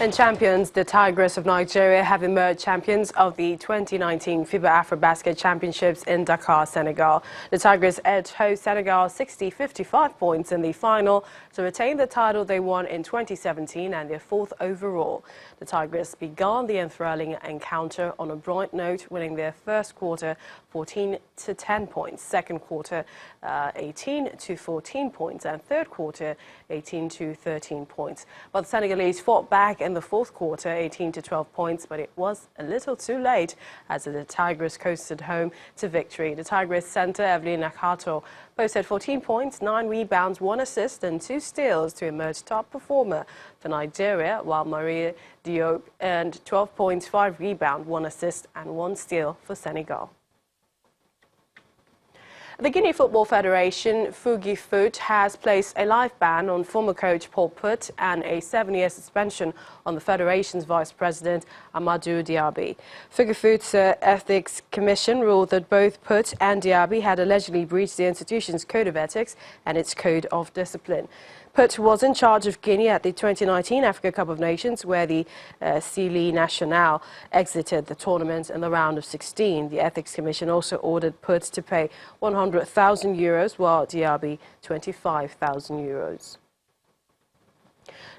And champions, the Tigers of Nigeria have emerged champions of the 2019 FIBA Afrobasket Championships in Dakar, Senegal. The Tigers edged host Senegal 60-55 points in the final to retain the title they won in 2017 and their fourth overall. The Tigers began the enthralling encounter on a bright note, winning their first quarter 14-10 points, second quarter 18-14 points, and third quarter 18-13 points. But the Senegalese fought back in the fourth quarter, 18-12 points, but it was a little too late as the Tigers coasted home to victory. The Tigers center Evelyn Nakato posted 14 points, 9 rebounds, 1 assist and 2 steals to emerge top performer for Nigeria, while Maria Diop earned 12 points, 5 rebounds, 1 assist and 1 steal for Senegal. The Guinea Football Federation, FUGI-FUT, has placed a life ban on former coach Paul Putt and a 7-year suspension on the federation's vice president Amadou Diaby. FUGI-FUT's Ethics Commission ruled that both Putt and Diaby had allegedly breached the institution's code of ethics and its code of discipline. Putt was in charge of Guinea at the 2019 Africa Cup of Nations, where the Sili Nationale exited the tournament in the round of 16. The Ethics Commission also ordered Putt to pay €100,000, while Diaby €25,000.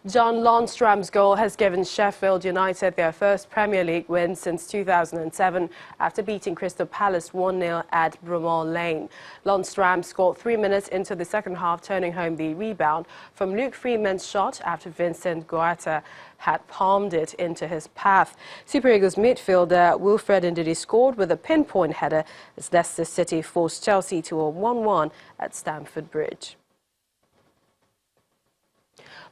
John Lundstrom's goal has given Sheffield United their first Premier League win since 2007 after beating Crystal Palace 1-0 at Bramall Lane. Lundstrom scored 3 minutes into the second half, turning home the rebound from Luke Freeman's shot after Vincent Guaita had palmed it into his path. Super Eagles midfielder Wilfred Ndidi scored with a pinpoint header as Leicester City forced Chelsea to a 1-1 at Stamford Bridge.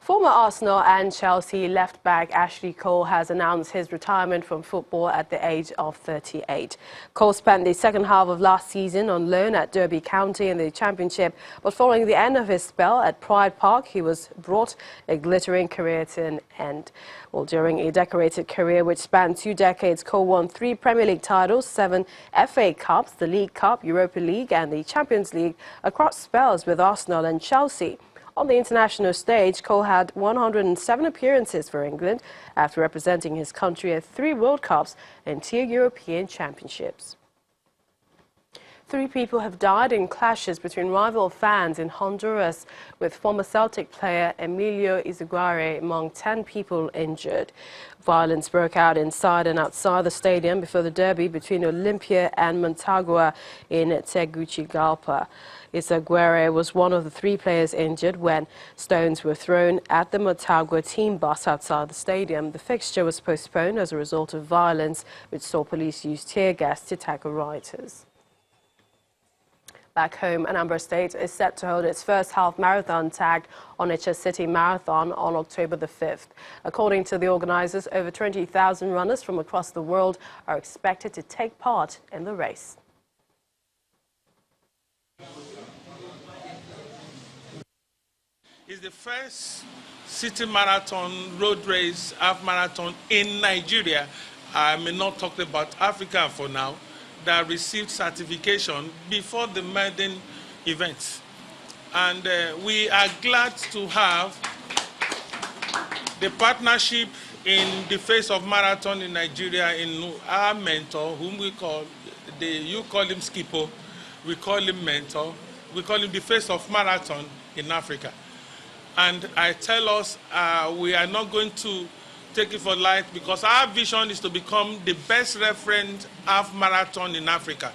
Former Arsenal and Chelsea left-back Ashley Cole has announced his retirement from football at the age of 38. Cole spent the second half of last season on loan at Derby County in the Championship, but following the end of his spell at Pride Park, he was brought a glittering career to an end. Well, during a decorated career which spanned 2 decades, Cole won 3 Premier League titles, 7 FA Cups, the League Cup, Europa League and the Champions League across spells with Arsenal and Chelsea. On the international stage, Cole had 107 appearances for England after representing his country at 3 World Cups and 2 European Championships. 3 people have died in clashes between rival fans in Honduras, with former Celtic player Emilio Izaguirre among 10 people injured. Violence broke out inside and outside the stadium before the derby between Olimpia and Montagua in Tegucigalpa. Izaguirre was one of the 3 players injured when stones were thrown at the Motagua team bus outside the stadium. The fixture was postponed as a result of violence, which saw police use tear gas to tackle rioters. Back home, Anambra State is set to hold its first half marathon tagged Onitsha City Marathon on October the 5th. According to the organizers, over 20,000 runners from across the world are expected to take part in the race. It's the first city marathon, road race, half marathon in Nigeria. I may not talk about Africa for now, that received certification before the maiden events. And we are glad to have the partnership in the face of marathon in Nigeria in our mentor, whom we call, you call him Skippo, we call him mentor, we call him the face of marathon in Africa. And I tell us we are not going to take it for light, because our vision is to become the best reference half marathon in Africa.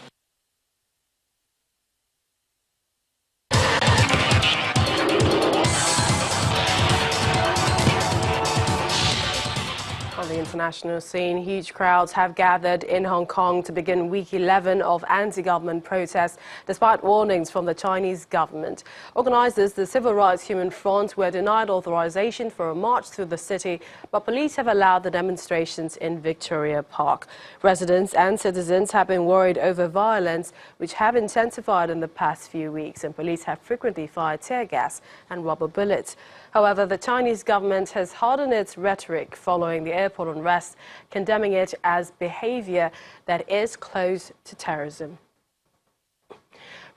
On the international scene, huge crowds have gathered in Hong Kong to begin week 11 of anti-government protests, despite warnings from the Chinese government. Organizers, the Civil Rights Human Front, were denied authorization for a march through the city, but police have allowed the demonstrations in Victoria Park. Residents and citizens have been worried over violence, which have intensified in the past few weeks, and police have frequently fired tear gas and rubber bullets. However, the Chinese government has hardened its rhetoric following the airport unrest, condemning it as behavior that is close to terrorism.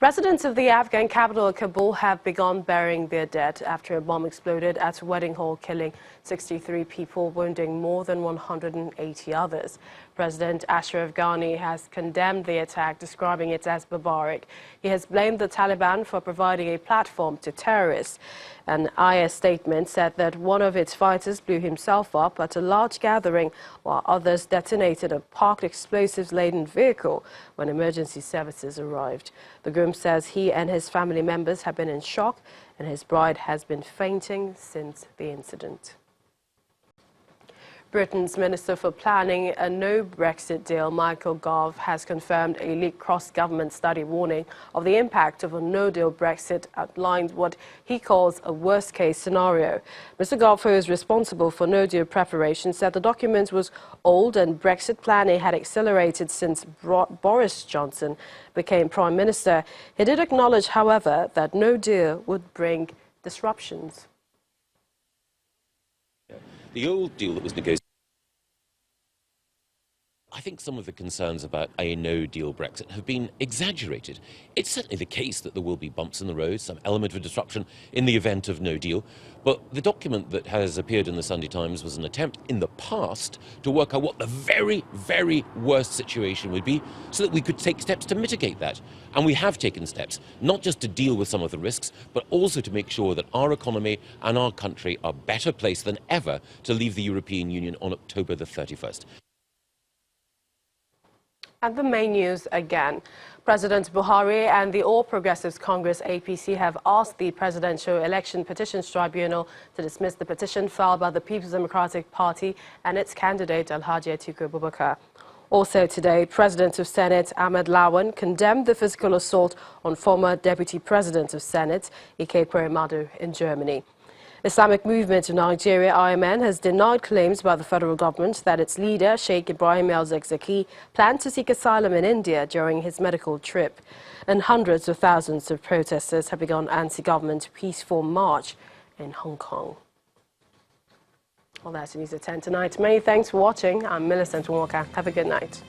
Residents of the Afghan capital, Kabul, have begun burying their dead after a bomb exploded at a wedding hall, killing 63 people, wounding more than 180 others. President Ashraf Ghani has condemned the attack, describing it as barbaric. He has blamed the Taliban for providing a platform to terrorists. An IS statement said that one of its fighters blew himself up at a large gathering, while others detonated a parked explosives-laden vehicle when emergency services arrived. The groom says he and his family members have been in shock, and his bride has been fainting since the incident. Britain's Minister for Planning a no-Brexit deal, Michael Gove, has confirmed a leaked cross-government study warning of the impact of a no-deal Brexit, outlined what he calls a worst-case scenario. Mr. Gove, who is responsible for no-deal preparation, said the document was old and Brexit planning had accelerated since Boris Johnson became Prime Minister. He did acknowledge, however, that no deal would bring disruptions. The old deal that was negotiated, I think some of the concerns about a no-deal Brexit have been exaggerated. It's certainly the case that there will be bumps in the road, some element of disruption in the event of no deal. But the document that has appeared in the Sunday Times was an attempt in the past to work out what the very, very worst situation would be so that we could take steps to mitigate that. And we have taken steps, not just to deal with some of the risks, but also to make sure that our economy and our country are better placed than ever to leave the European Union on October the 31st. And the main news again. President Buhari and the All Progressives Congress APC have asked the Presidential Election Petitions Tribunal to dismiss the petition filed by the People's Democratic Party and its candidate Alhaji Atiku Abubakar. Also today, President of Senate Ahmed Lawan condemned the physical assault on former Deputy President of Senate Ike Ekweremadu in Germany. Islamic Movement in Nigeria, IMN, has denied claims by the federal government that its leader, Sheikh Ibrahim El-Zakzaki, planned to seek asylum in India during his medical trip. And hundreds of thousands of protesters have begun anti-government peaceful march in Hong Kong. Well, that's the news at 10 tonight. Many thanks for watching. I'm Millicent Walker. Have a good night.